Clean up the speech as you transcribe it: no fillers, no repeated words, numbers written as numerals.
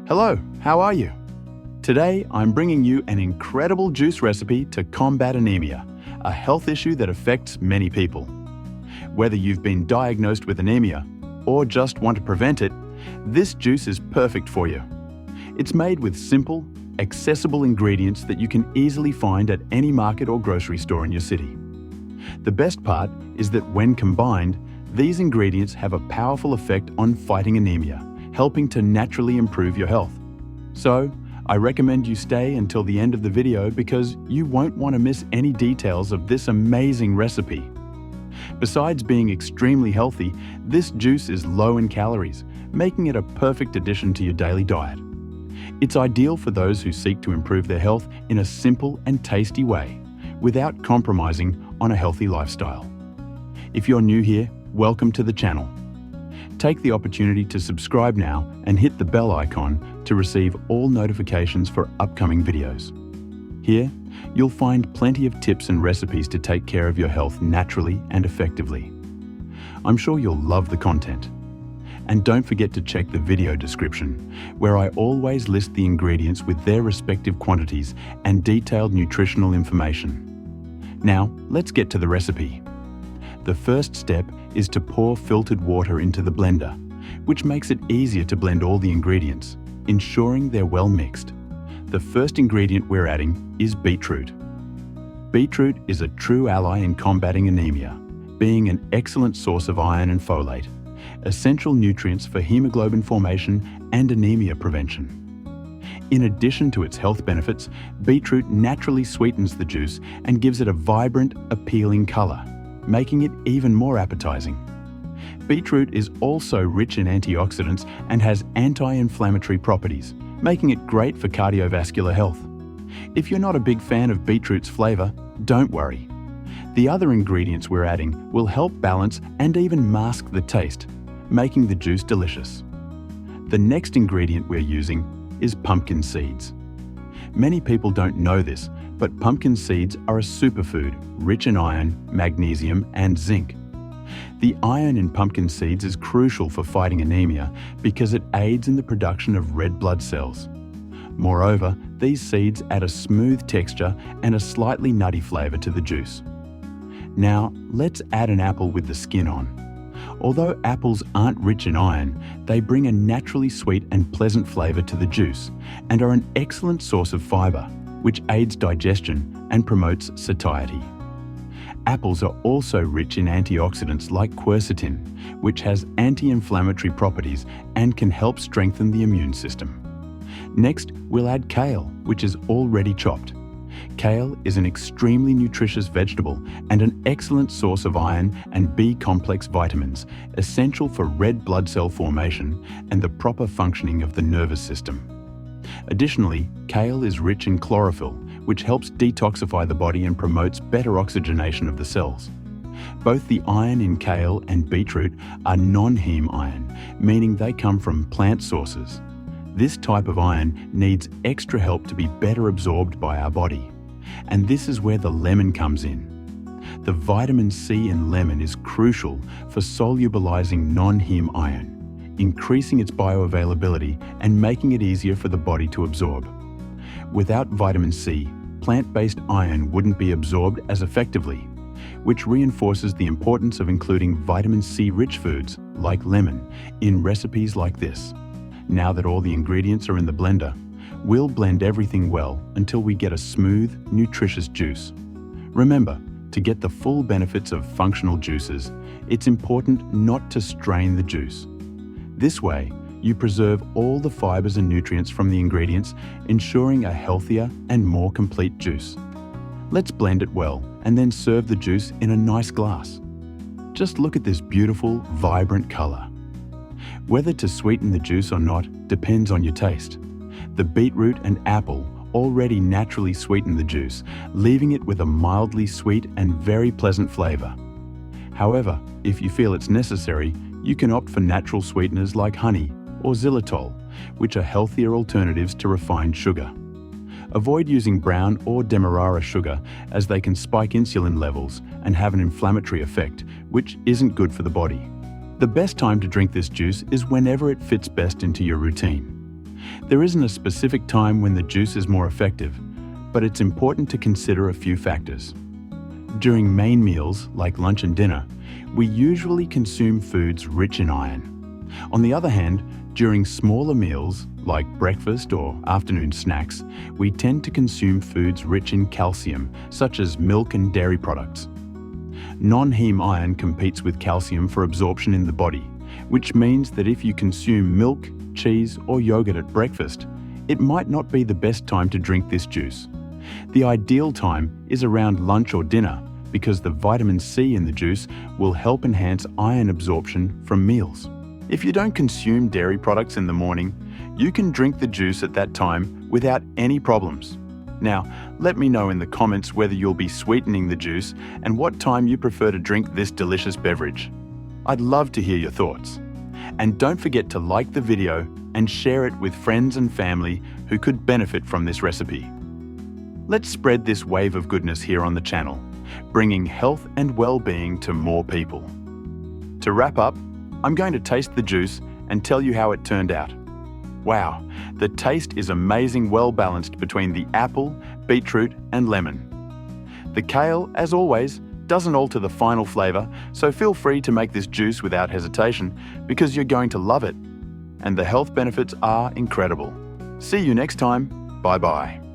Hello, how are you? Today, I'm bringing you an incredible juice recipe to combat anemia, a health issue that affects many people. Whether you've been diagnosed with anemia or just want to prevent it, this juice is perfect for you. It's made with simple, accessible ingredients that you can easily find at any market or grocery store in your city. The best part is that when combined, these ingredients have a powerful effect on fighting anemia, helping to naturally improve your health. So, I recommend you stay until the end of the video because you won't want to miss any details of this amazing recipe. Besides being extremely healthy, this juice is low in calories, making it a perfect addition to your daily diet. It's ideal for those who seek to improve their health in a simple and tasty way, without compromising on a healthy lifestyle. If you're new here, welcome to the channel. Take the opportunity to subscribe now and hit the bell icon to receive all notifications for upcoming videos. Here, you'll find plenty of tips and recipes to take care of your health naturally and effectively. I'm sure you'll love the content. And don't forget to check the video description, where I always list the ingredients with their respective quantities and detailed nutritional information. Now, let's get to the recipe. The first step is to pour filtered water into the blender, which makes it easier to blend all the ingredients, ensuring they're well mixed. The first ingredient we're adding is beetroot. Beetroot is a true ally in combating anemia, being an excellent source of iron and folate, essential nutrients for hemoglobin formation and anemia prevention. In addition to its health benefits, beetroot naturally sweetens the juice and gives it a vibrant, appealing color, making it even more appetizing. Beetroot is also rich in antioxidants and has anti-inflammatory properties, making it great for cardiovascular health. If you're not a big fan of beetroot's flavor, don't worry. The other ingredients we're adding will help balance and even mask the taste, making the juice delicious. The next ingredient we're using is pumpkin seeds. Many people don't know this, but pumpkin seeds are a superfood rich in iron, magnesium, and zinc. The iron in pumpkin seeds is crucial for fighting anemia because it aids in the production of red blood cells. Moreover, these seeds add a smooth texture and a slightly nutty flavor to the juice. Now, let's add an apple with the skin on. Although apples aren't rich in iron, they bring a naturally sweet and pleasant flavor to the juice and are an excellent source of fiber, which aids digestion and promotes satiety. Apples are also rich in antioxidants like quercetin, which has anti-inflammatory properties and can help strengthen the immune system. Next, we'll add kale, which is already chopped. Kale is an extremely nutritious vegetable and an excellent source of iron and B-complex vitamins, essential for red blood cell formation and the proper functioning of the nervous system. Additionally, kale is rich in chlorophyll, which helps detoxify the body and promotes better oxygenation of the cells. Both the iron in kale and beetroot are non-heme iron, meaning they come from plant sources. This type of iron needs extra help to be better absorbed by our body. And this is where the lemon comes in. The vitamin C in lemon is crucial for solubilizing non-heme iron, increasing its bioavailability and making it easier for the body to absorb. Without vitamin C, plant-based iron wouldn't be absorbed as effectively, which reinforces the importance of including vitamin C-rich foods, like lemon, in recipes like this. Now that all the ingredients are in the blender, we'll blend everything well until we get a smooth, nutritious juice. Remember, to get the full benefits of functional juices, it's important not to strain the juice. This way, you preserve all the fibers and nutrients from the ingredients, ensuring a healthier and more complete juice. Let's blend it well and then serve the juice in a nice glass. Just look at this beautiful, vibrant color. Whether to sweeten the juice or not depends on your taste. The beetroot and apple already naturally sweeten the juice, leaving it with a mildly sweet and very pleasant flavor. However, if you feel it's necessary, you can opt for natural sweeteners like honey or xylitol, which are healthier alternatives to refined sugar. Avoid using brown or demerara sugar as they can spike insulin levels and have an inflammatory effect, which isn't good for the body. The best time to drink this juice is whenever it fits best into your routine. There isn't a specific time when the juice is more effective, but it's important to consider a few factors. During main meals, like lunch and dinner, we usually consume foods rich in iron. On the other hand, during smaller meals, like breakfast or afternoon snacks, we tend to consume foods rich in calcium, such as milk and dairy products. Non-heme iron competes with calcium for absorption in the body, which means that if you consume milk, cheese, or yogurt at breakfast, it might not be the best time to drink this juice. The ideal time is around lunch or dinner because the vitamin C in the juice will help enhance iron absorption from meals. If you don't consume dairy products in the morning, you can drink the juice at that time without any problems. Now, let me know in the comments whether you'll be sweetening the juice and what time you prefer to drink this delicious beverage. I'd love to hear your thoughts. And don't forget to like the video and share it with friends and family who could benefit from this recipe. Let's spread this wave of goodness here on the channel, bringing health and well-being to more people. To wrap up, I'm going to taste the juice and tell you how it turned out. Wow, the taste is amazing, well balanced between the apple, beetroot and lemon. The kale, as always, doesn't alter the final flavor, so feel free to make this juice without hesitation because you're going to love it. And the health benefits are incredible. See you next time. Bye-bye.